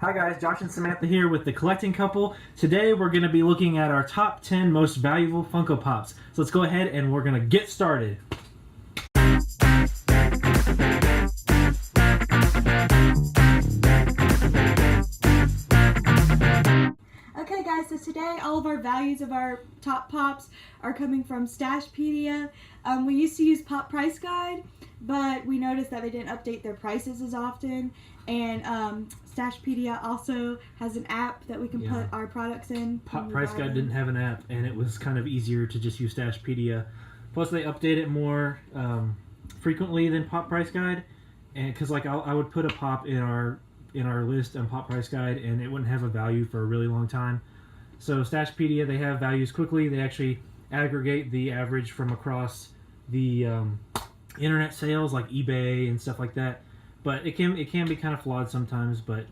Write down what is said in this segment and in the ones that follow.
Hi guys, Josh and Samantha here with the Collecting Couple. Today we're going to be looking at our top 10 most valuable Funko Pops. So let's go ahead and we're going to get started. Okay guys, so today all of our values of our top pops are coming from Stashpedia. We used to use Pop Price Guide, but we noticed that they didn't update their prices as often. And Stashpedia also has an app that we can put our products in. Pop Price Guide didn't have an app, and it was kind of easier to just use Stashpedia. Plus they update it more frequently than Pop Price Guide, and because like I would put a pop in our list on Pop Price Guide and it wouldn't have a value for a really long time. So Stashpedia, they have values quickly. They actually aggregate the average from across the internet sales like eBay and stuff like that. But it can be kind of flawed sometimes, but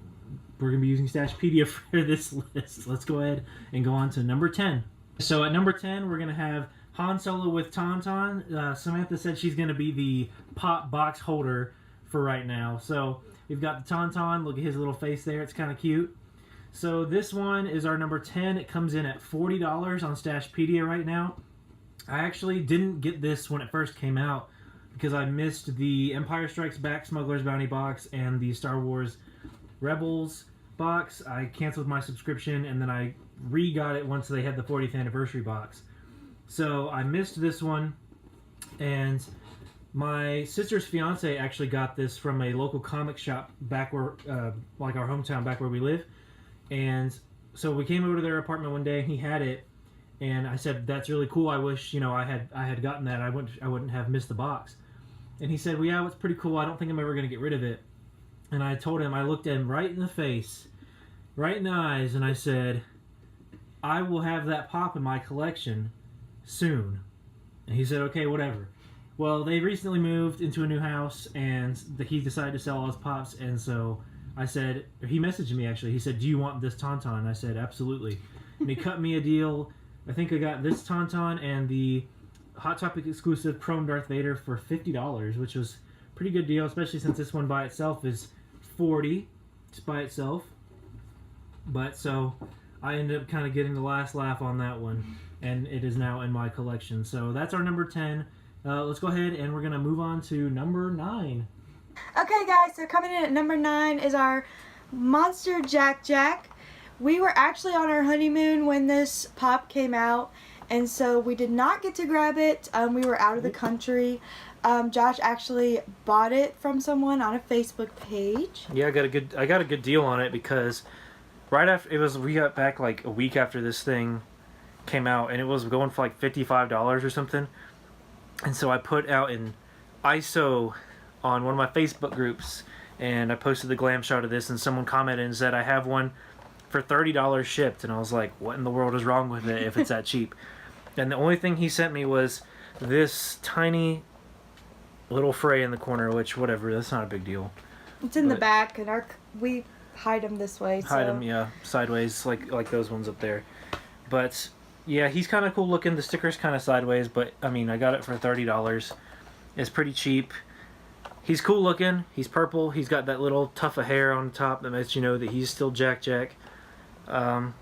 we're going to be using Stashpedia for this list. Let's go ahead and go on to number 10. So at number 10, we're going to have Han Solo with Tauntaun. Samantha said she's going to be the pop box holder for right now. So we've got the Tauntaun. Look at his little face there. It's kind of cute. So this one is our number 10. It comes in at $40 on Stashpedia right now. I actually didn't get this when it first came out because I missed the Empire Strikes Back Smuggler's Bounty box and the Star Wars Rebels box. I canceled my subscription and then I re-got it once they had the 40th anniversary box. So I missed this one, and my sister's fiance actually got this from a local comic shop back where, like our hometown, back where we live. And so we came over to their apartment one day and he had it, and I said, "That's really cool. I wish, I had gotten that. I wouldn't have missed the box." And he said, "Well, yeah, it's pretty cool. I don't think I'm ever going to get rid of it." And I told him, I looked at him right in the face, right in the eyes, and I said, "I will have that pop in my collection soon." And he said, "Okay, whatever." Well, they recently moved into a new house, and he decided to sell all his pops, and so I said, he messaged me actually, he said, "Do you want this Tauntaun?" And I said, "Absolutely." And he cut me a deal. I think I got this Tauntaun and the Hot Topic exclusive Chrome Darth Vader for $50, which was a pretty good deal, especially since this one by itself is $40 just by itself. But so I ended up kind of getting the last laugh on that one, and it is now in my collection. So that's our number 10. Let's go ahead and we're going to move on to number 9. Okay guys, so coming in at number 9 is our Monster Jack Jack. We were actually on our honeymoon when this pop came out, and so we did not get to grab it. We were out of the country. Josh actually bought it from someone on a Facebook page. Yeah, I got a good deal on it because right after we got back like a week after this thing came out, and it was going for like $55 or something. And so I put out an ISO on one of my Facebook groups, and I posted the glam shot of this, and someone commented and said, "I have one for $30 shipped." And I was like, what in the world is wrong with it if it's that cheap? And the only thing he sent me was this tiny little fray in the corner, which, whatever, that's not a big deal. It's in the back, and we hide them this way. Hide them, yeah, sideways, like those ones up there. But yeah, he's kind of cool looking. The sticker's kind of sideways, but I mean, I got it for $30. It's pretty cheap. He's cool looking. He's purple. He's got that little tuft of hair on the top that lets you know that he's still Jack Jack. I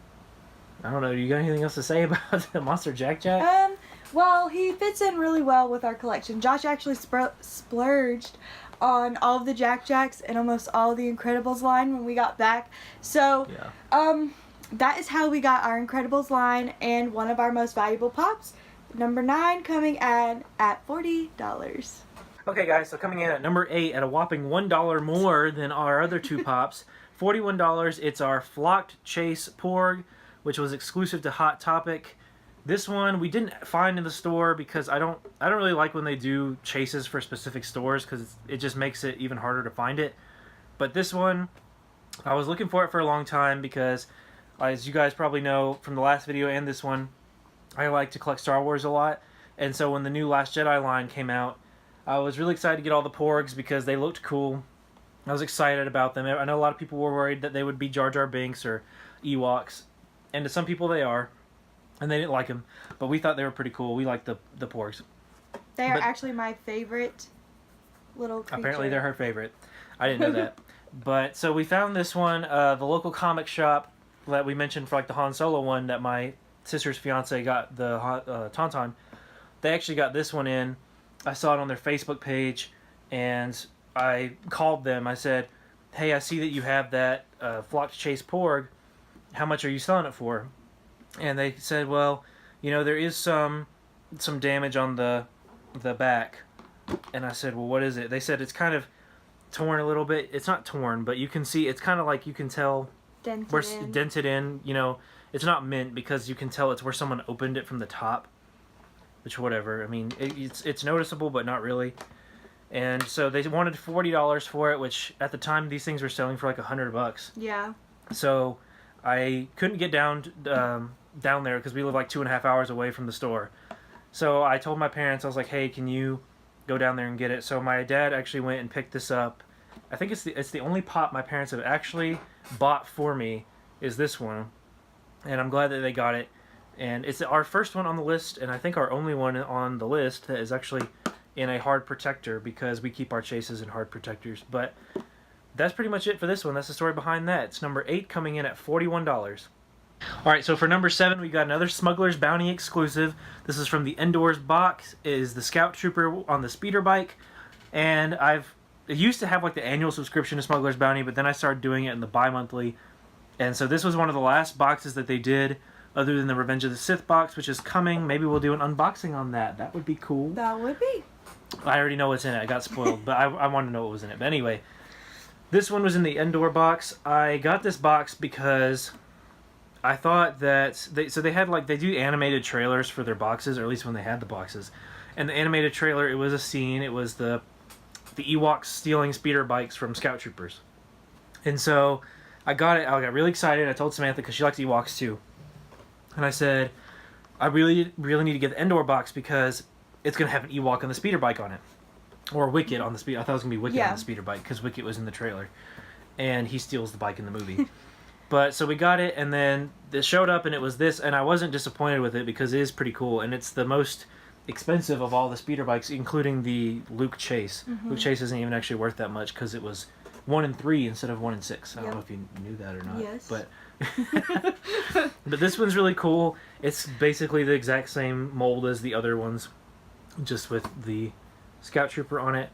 don't know. You got anything else to say about the Monster Jack Jack? Well, he fits in really well with our collection. Josh actually splurged on all of the Jack Jacks and almost all of the Incredibles line when we got back. So, yeah. That is how we got our Incredibles line and one of our most valuable pops. Number 9 coming in at $40. Okay guys, so coming in at number 8 at a whopping $1 more than our other two pops, $41, it's our Flocked Chase Porg, which was exclusive to Hot Topic. This one we didn't find in the store because I don't really like when they do chases for specific stores because it just makes it even harder to find it. But this one, I was looking for it for a long time because, as you guys probably know from the last video and this one, I like to collect Star Wars a lot. And so when the new Last Jedi line came out, I was really excited to get all the Porgs because they looked cool. I was excited about them. I know a lot of people were worried that they would be Jar Jar Binks or Ewoks. And to some people they are. And they didn't like them. But we thought they were pretty cool. We liked the Porgs. They are actually my favorite little creature. Apparently they're her favorite. I didn't know that. But so we found this one, the local comic shop that we mentioned for like the Han Solo one that my sister's fiance got the Tauntaun. They actually got this one in. I saw it on their Facebook page, and I called them. I said, "Hey, I see that you have that Flock to Chase Porg. How much are you selling it for?" And they said, "Well, you know, there is some damage on the back." And I said, "Well, what is it?" They said it's kind of torn a little bit. It's not torn, but you can see it's kind of like you can tell dented in. You know, it's not mint because you can tell it's where someone opened it from the top. Which whatever. I mean, it's noticeable, but not really. And so they wanted $40 for it, which at the time these things were selling for like $100. Yeah. So I couldn't get down there because we live like 2.5 hours away from the store. So I told my parents, I was like, "Hey, can you go down there and get it?" So my dad actually went and picked this up. I think it's the only pop my parents have actually bought for me is this one, and I'm glad that they got it. And it's our first one on the list, and I think our only one on the list that is actually in a hard protector because we keep our chases in hard protectors. But that's pretty much it for this one. That's the story behind that. It's number 8 coming in at $41. Alright, so for number 7, we got another Smuggler's Bounty exclusive. This is from the Indoors box. It is the Scout Trooper on the speeder bike. And I used to have like the annual subscription to Smuggler's Bounty, but then I started doing it in the bi-monthly. And so this was one of the last boxes that they did, other than the Revenge of the Sith box, which is coming. Maybe we'll do an unboxing on that. That would be cool. That would be. I already know what's in it. I got spoiled, but I wanted to know what was in it. But anyway, this one was in the Endor box. I got this box because I thought that they had like, they do animated trailers for their boxes, or at least when they had the boxes. And the animated trailer, it was a scene. It was the Ewoks stealing speeder bikes from Scout Troopers. And so I got it. I got really excited. I told Samantha because she likes Ewoks too. And I said, I really need to get the Endor box because it's going to have an Ewok on the speeder bike on it. Or Wicket on the speeder. I thought it was going to be Wicket on the speeder bike because Wicket was in the trailer. And he steals the bike in the movie. But so we got it, and then it showed up, and it was this, and I wasn't disappointed with it because it is pretty cool, and it's the most expensive of all the speeder bikes, including the Luke Chase. Mm-hmm. Luke Chase isn't even actually worth that much because it was 1 in 3 instead of 1 in 6. I don't know if you knew that or not. Yes. But but this one's really cool. It's basically the exact same mold as the other ones, just with the Scout Trooper on it.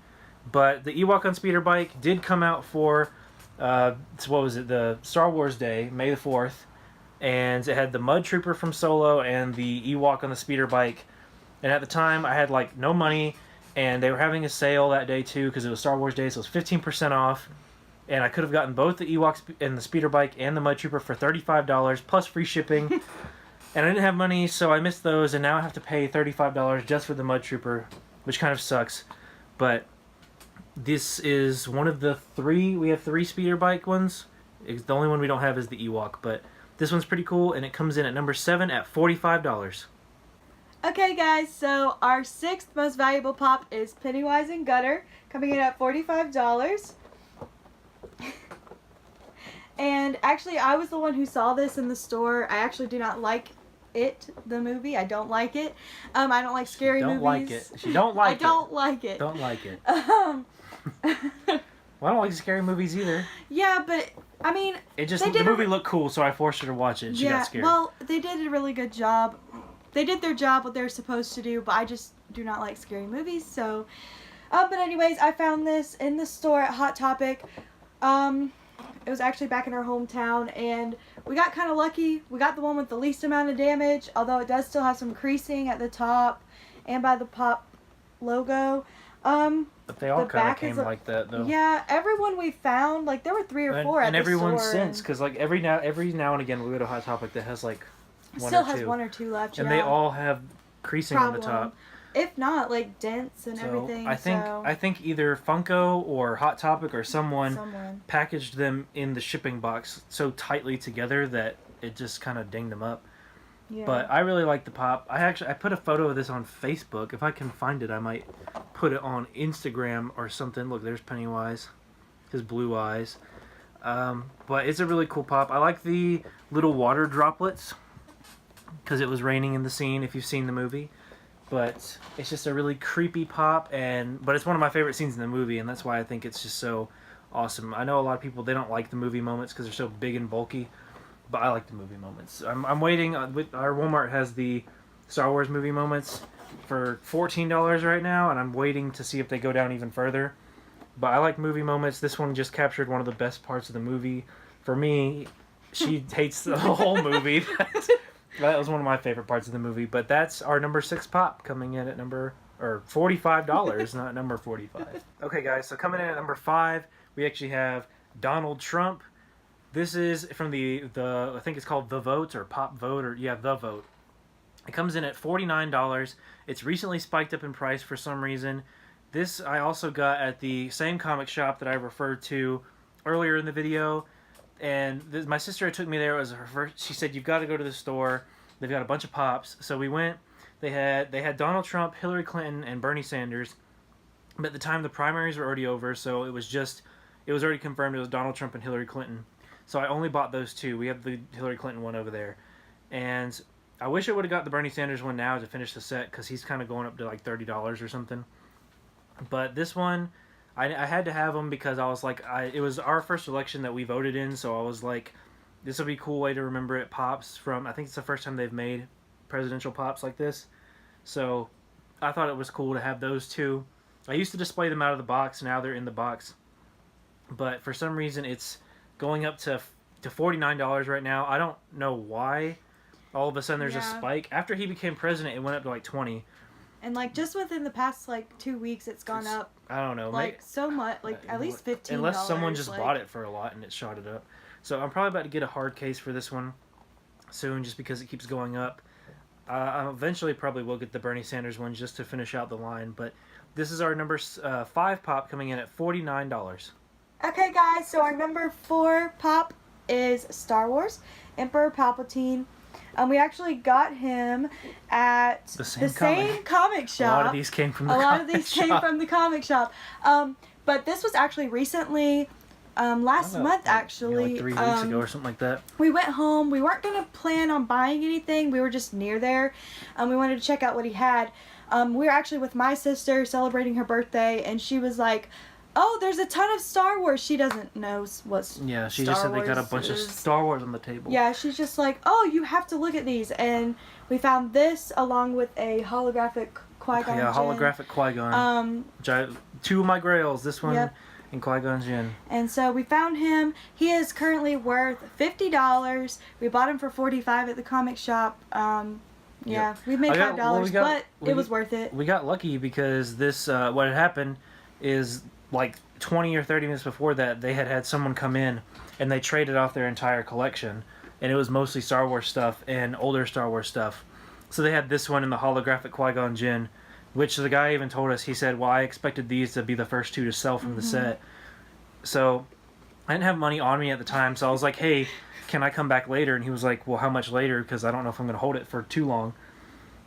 But the Ewok on speeder bike did come out for what was it, the Star Wars Day, May the 4th, and it had the Mud Trooper from Solo and the Ewok on the speeder bike. And at the time I had like no money, and they were having a sale that day too because it was Star Wars Day, so it was 15% off, and I could have gotten both the Ewoks and the speeder bike and the Mud Trooper for $35 plus free shipping. And I didn't have money, so I missed those, and now I have to pay $35 just for the Mud Trooper, which kind of sucks. But this is one of the 3. We have 3 speeder bike ones. The only one we don't have is the Ewok, but this one's pretty cool, and it comes in at number 7 at $45. Okay, guys, so our 6th most valuable pop is Pennywise and Gutter, coming in at $45. And actually, I was the one who saw this in the store. I actually do not like the movie. I don't like it. I don't like scary movies. Like it. She don't like it. I don't like it. Don't like it. Well, I don't like scary movies either. Yeah, but I mean, the movie looked cool, so I forced her to watch it. And she got scared. Well, they did a really good job. They did their job, what they're supposed to do, but I just do not like scary movies. So, but anyways, I found this in the store at Hot Topic. It was actually back in our hometown, and we got kind of lucky. We got the one with the least amount of damage, although it does still have some creasing at the top and by the pop logo. But they all kind of came like that, though. Yeah, everyone we found, like there were 3 or 4 at the store. And everyone since, because like every now and again we go to Hot Topic that has like one still or 2. Has 1 or 2 left. And they all have creasing on the top. If not, like dents and everything. I think either Funko or Hot Topic or someone packaged them in the shipping box so tightly together that it just kind of dinged them up. Yeah. But I really like the pop. I put a photo of this on Facebook. If I can find it, I might put it on Instagram or something. Look, there's Pennywise, his blue eyes. But it's a really cool pop. I like the little water droplets because it was raining in the scene. If you've seen the movie. But it's just a really creepy pop, but it's one of my favorite scenes in the movie, and that's why I think it's just so awesome. I know a lot of people, they don't like the movie moments because they're so big and bulky, but I like the movie moments. I'm waiting. With our Walmart has the Star Wars movie moments for $14 right now, and I'm waiting to see if they go down even further. But I like movie moments. This one just captured one of the best parts of the movie. For me, she hates the whole movie. That was one of my favorite parts of the movie. But that's our number 6 pop, coming in at $45, not number 45. Okay, guys, so coming in at number 5, we actually have Donald Trump. This is from the I think it's called The Vote or Pop Vote, or yeah, The Vote. It comes in at $49. It's recently spiked up in price for some reason. This I also got at the same comic shop that I referred to earlier in the video. And my sister took me there. It was her first. She said, "You've got to go to the store. They've got a bunch of pops." So we went. They had Donald Trump, Hillary Clinton, and Bernie Sanders. But at the time, the primaries were already over, so it was already confirmed it was Donald Trump and Hillary Clinton. So I only bought those two. We have the Hillary Clinton one over there. And I wish I would have got the Bernie Sanders one now to finish the set, because he's kind of going up to like $30 or something. But this one, I had to have them because I was like, it was our first election that we voted in, so I was like, this will be a cool way to remember it. Pops from, I think it's the first time they've made presidential pops like this. So I thought it was cool to have those two. I used to display them out of the box, now they're in the box. But for some reason, it's going up to $49 right now. I don't know why all of a sudden there's a spike. After he became president, it went up to like 20. And like just within the past like 2 weeks, it's gone up. I don't know, like so much, like at least $15. Unless someone just bought it for a lot and it shot it up. So I'm probably about to get a hard case for this one soon, just because it keeps going up. I eventually probably will get the Bernie Sanders one just to finish out the line. But this is our number 5 pop, coming in at $49. Okay, guys. So our number 4 pop is Star Wars Emperor Palpatine. We actually got him at the same comic shop. A lot of these came from the comic shop. But this was actually recently, last month actually. Like 3 weeks ago or something like that. We went home. We weren't going to plan on buying anything. We were just near there. We wanted to check out what he had. We were actually with my sister celebrating her birthday, and she was like, "Oh, there's a ton of Star Wars." She doesn't know what's Yeah, she just said they got a bunch of Star Wars on the table. Yeah, she's just like, "Oh, you have to look at these." And we found this along with a holographic Qui-Gon Jinn. Holographic Qui-Gon. 2 of my grails, this one and Qui-Gon Jinn. And so we found him. He is currently worth $50. We bought him for $45 at the comic shop. We made $5, but it was worth it. We got lucky because this, what had happened is, like 20 or 30 minutes before that, they had someone come in and they traded off their entire collection, and it was mostly Star Wars stuff and older Star Wars stuff. So they had this one in the holographic Qui-Gon Jinn, which the guy even told us, he said, "Well, I expected these to be the first 2 to sell from the set." So I didn't have money on me at the time, so I was like, "Hey, can I come back later?" And he was like, "Well, how much later? Because I don't know if I'm going to hold it for too long."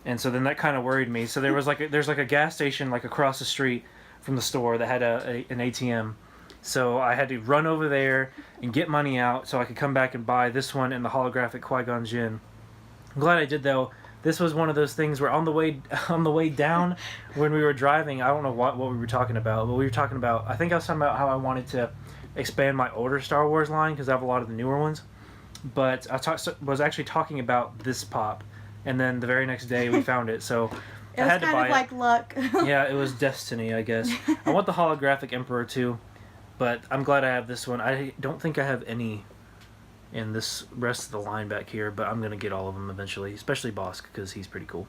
And so then that kind of worried me. So there's like a gas station like across the street from the store that had an ATM. So I had to run over there and get money out so I could come back and buy this one and the holographic Qui-Gon Jinn. I'm glad I did, though. This was one of those things where on the way down when we were driving, I don't know what we were talking about, but we were talking about, I think I was talking about how I wanted to expand my older Star Wars line because I have a lot of the newer ones. But I was actually talking about this pop, and then the very next day we found it, so it was kind of like luck. Yeah, it was destiny, I guess. I want the holographic Emperor too, but I'm glad I have this one. I don't think I have any in this rest of the line back here, but I'm going to get all of them eventually, especially Bosk, because he's pretty cool.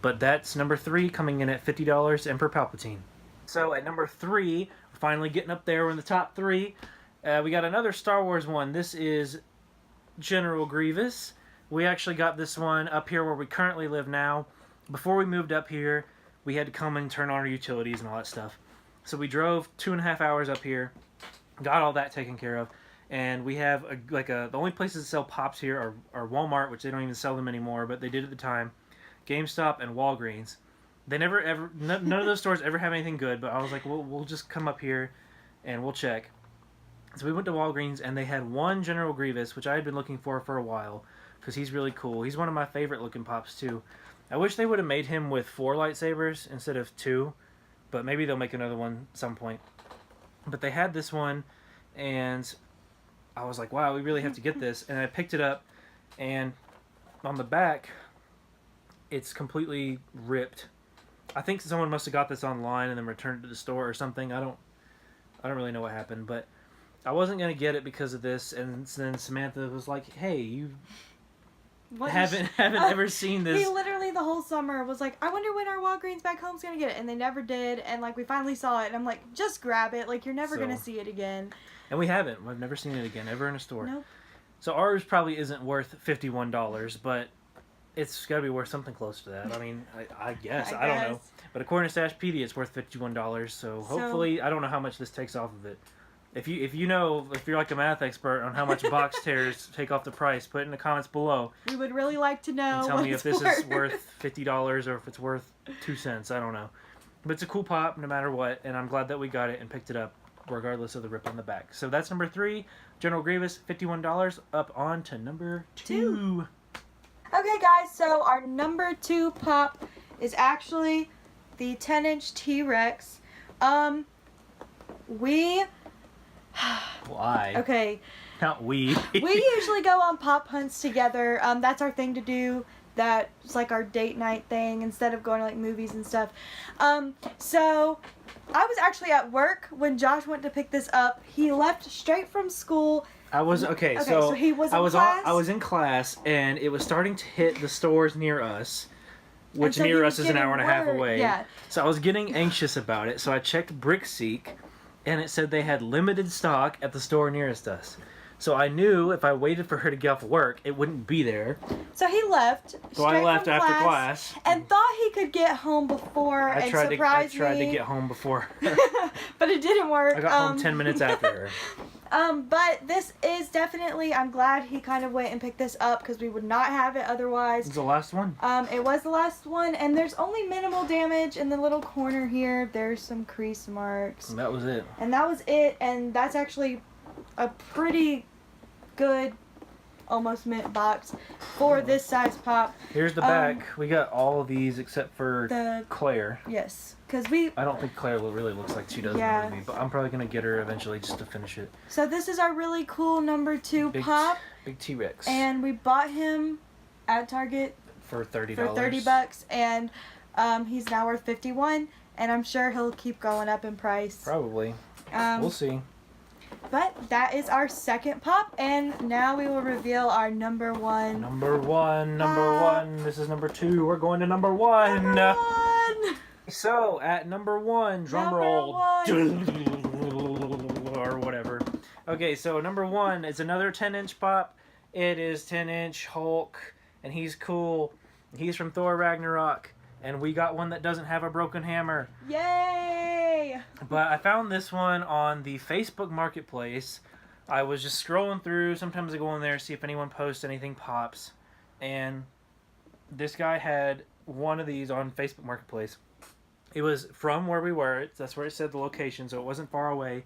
But that's number 3, coming in at $50, Emperor Palpatine. So at number 3, we're finally getting up there. We're in the top 3. We got another Star Wars one. This is General Grievous. We actually got this one up here where we currently live now. Before we moved up here, we had to come and turn on our utilities and all that stuff. So we drove 2.5 hours up here, got all that taken care of, and we have the only places that sell pops here are Walmart, which they don't even sell them anymore, but they did at the time, GameStop and Walgreens. They none of those stores ever have anything good, but I was like, we'll just come up here and we'll check. So we went to Walgreens, and they had one General Grievous, which I had been looking for a while, because he's really cool. He's one of my favorite looking pops too. I wish they would have made him with 4 lightsabers instead of 2, but maybe they'll make another one at some point. But they had this one, and I was like, wow, we really have to get this. And I picked it up, and on the back, it's completely ripped. I think someone must have got this online and then returned it to the store or something. I don't really know what happened, but I wasn't gonna get it because of this. And then Samantha was like, "Hey, you haven't ever seen this?" He literally the whole summer was like, "I wonder when our Walgreens back home's gonna get it," and they never did. And like we finally saw it, and I'm like, "Just grab it! Like you're never gonna see it again." And we haven't. I've never seen it again ever in a store. Nope. So ours probably isn't worth $51, but it's got to be worth something close to that. I mean, I guess. I don't know. But according to Stashpedia, it's worth $51. So hopefully, I don't know how much this takes off of it. If you know, if you're like a math expert on how much box tears take off the price, put it in the comments below. We would really like to know. And tell me if this is worth $50 or if it's worth 2 cents. I don't know. But it's a cool pop no matter what, and I'm glad that we got it and picked it up regardless of the rip on the back. So that's number 3. General Grievous, $51. Up on to number 2. Okay, guys, so our number 2 pop is actually the 10-inch T-Rex. Why? Okay. Not we. We usually go on pop hunts together. That's our thing to do. That's like our date night thing instead of going to like movies and stuff. So I was actually at work when Josh went to pick this up. He left straight from school. I was okay. So he was in class. I was in class, and it was starting to hit the stores near us, which so near us is an hour and a half word. away. Yeah. So I was getting anxious about it. So I checked BrickSeek, and it said they had limited stock at the store nearest us. So I knew if I waited for her to get off work, it wouldn't be there. So he left. So I left after class and thought he could get home before and surprise me. I tried to get home before her. But it didn't work. I got home 10 minutes after her. But this is definitely, I'm glad he kind of went and picked this up because we would not have it otherwise. It's the last one. It was the last one, and there's only minimal damage in the little corner here. There's some crease marks. And that was it. And that was it, and that's actually a pretty good almost mint box for this size pop. Here's the back. We got all of these except for Claire. Yes, because I don't think Claire really looks like she does in the movie, but I'm probably gonna get her eventually just to finish it. So this is our really cool number 2 pop. Big T-Rex. And we bought him at Target for $30. For $30, and he's now worth $51, and I'm sure he'll keep going up in price. Probably. We'll see. But that is our second pop, and now we will reveal our number 1. Number one. This is number 2. We're going to number 1. Number 1. So at number 1, drum roll, or whatever. Okay, so number 1 is another 10-inch pop. It is 10-inch Hulk, and he's cool. He's from Thor Ragnarok, and we got one that doesn't have a broken hammer. Yay! But I found this one on the Facebook Marketplace. I was just scrolling through. Sometimes I go in there, see if anyone posts anything pops. And this guy had one of these on Facebook Marketplace. It was from where we were. That's where it said the location, so it wasn't far away.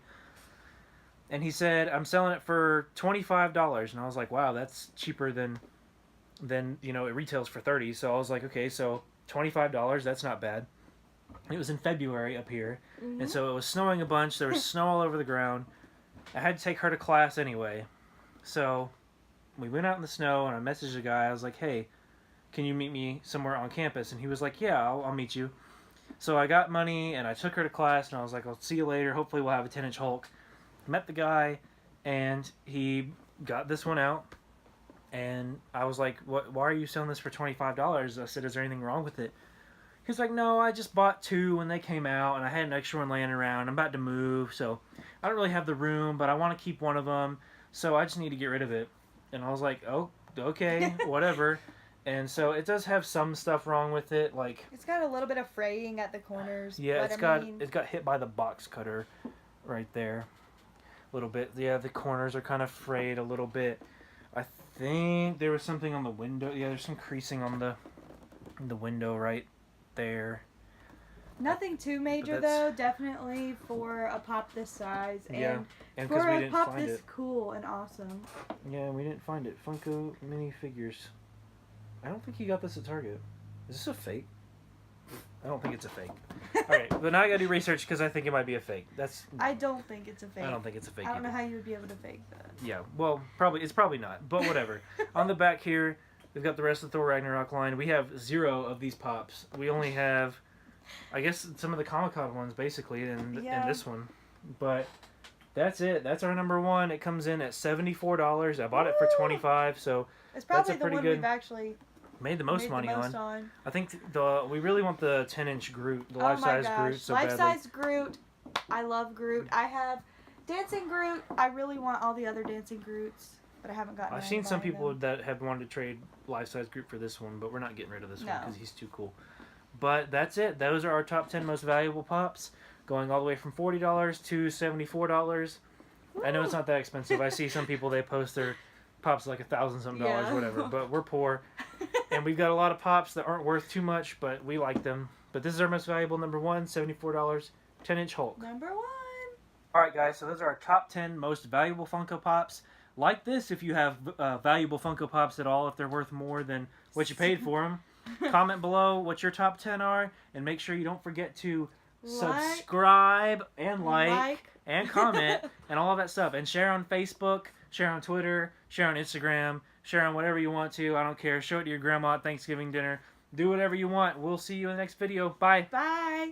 And he said, I'm selling it for $25. And I was like, wow, that's cheaper than it retails for $30. So I was like, okay, so $25, that's not bad. It was in February up here, and so it was snowing a bunch. There was snow all over the ground. I had to take her to class anyway, so we went out in the snow, and I messaged the guy. I was like, hey, can you meet me somewhere on campus? And he was like, yeah, I'll meet you. So I got money, and I took her to class, and I was like, I'll see you later. Hopefully we'll have a 10-inch Hulk. Met the guy, and he got this one out, and I was like, why are you selling this for $25? I said, is there anything wrong with it? He's like, no, I just bought 2 when they came out, and I had an extra one laying around. I'm about to move, so I don't really have the room, but I want to keep one of them, so I just need to get rid of it. And I was like, oh, okay, whatever. And so it does have some stuff wrong with it, like it's got a little bit of fraying at the corners. Yeah, it's got hit by the box cutter right there, a little bit. Yeah, the corners are kind of frayed a little bit. I think there was something on the window. Yeah, there's some creasing on the window right there. Nothing too major though. Definitely for a pop this size, and for a pop this cool and awesome. Yeah, we didn't find it. Funko minifigures. I don't think he got this at Target. Is this a fake? I don't think it's a fake. Alright, but now I gotta do research because I think it might be a fake. I don't think it's a fake. I don't think it's a fake I don't know either. how you would be able to fake that. Yeah, well, it's probably not, but whatever. On the back here, we've got the rest of the Thor Ragnarok line. We have 0 of these pops. We only have, I guess, some of the Comic-Con ones, basically, and this one. But that's it. That's our number 1. It comes in at $74. I bought it for $25, so it's probably that's a the pretty one good... we've actually made the most money on. I think we really want the 10-inch Groot, the life-size Groot, so badly. Life-size Groot. I love Groot. I have Dancing Groot. I really want all the other Dancing Groots, but I haven't gotten. I've seen some people that have wanted to trade life-size Groot for this one, but we're not getting rid of this one because he's too cool. But that's it. Those are our top 10 most valuable pops, going all the way from $40 to $74. Woo! I know it's not that expensive. I see some people, they post their pops like $1,000-something, whatever, but we're poor. And we've got a lot of pops that aren't worth too much, but we like them. But this is our most valuable, number 1, $74, 10-inch Hulk. Number 1. Alright guys, so those are our top 10 most valuable Funko Pops. Like this if you have valuable Funko Pops at all, if they're worth more than what you paid for them. Comment below what your top 10 are, and make sure you don't forget to subscribe and like and comment and all of that stuff. And share on Facebook, share on Twitter, share on Instagram, share on whatever you want to. I don't care. Show it to your grandma at Thanksgiving dinner. Do whatever you want. We'll see you in the next video. Bye. Bye.